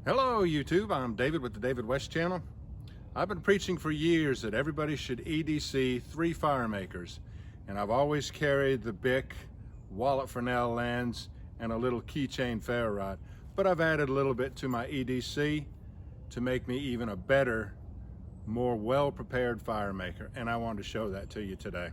Hello YouTube, I'm David with the David West channel. I've been preaching for years that everybody should EDC 3 fire makers, and I've always carried the Bic wallet Fresnel lens and a little keychain ferro rod, but I've added a little bit to my EDC to make me even a better, more well-prepared fire maker, and I wanted to show that to you today.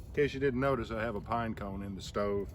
In case you didn't notice, I have a pine cone in the stove.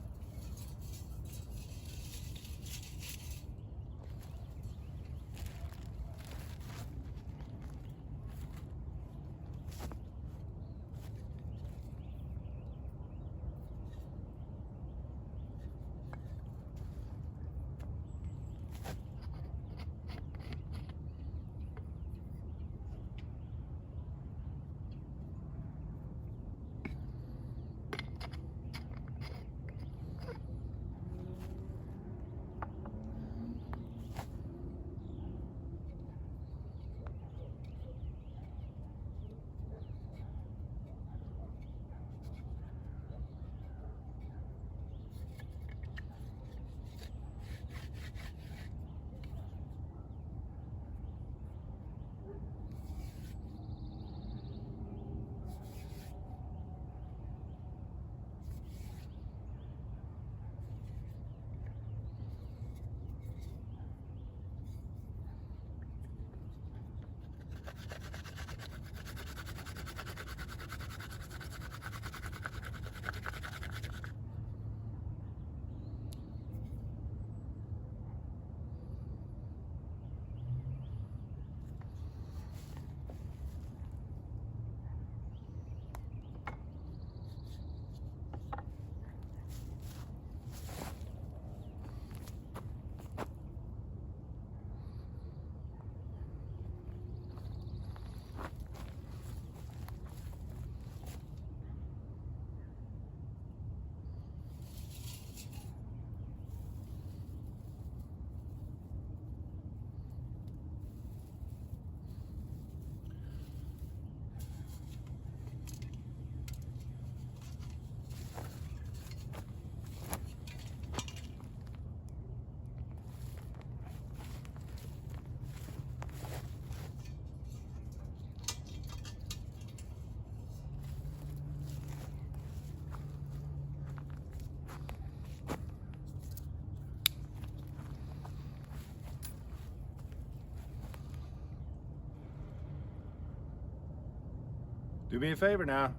Do me a favor now,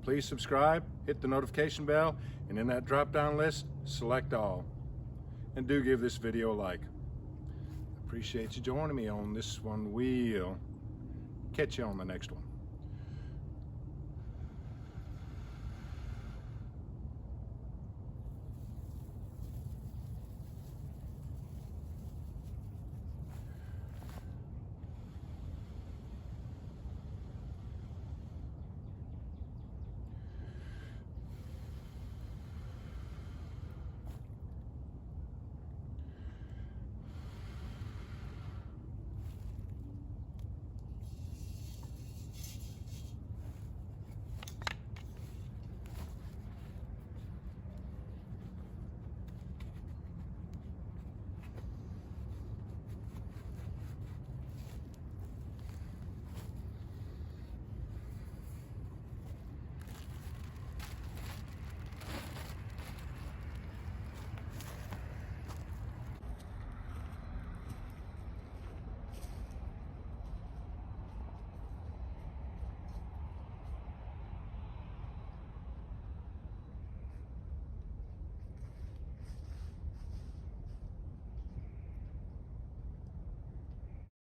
please subscribe, hit the notification bell, and in that drop-down list, select all. And do give this video a like. Appreciate you joining me on this one. We'll catch you on the next one.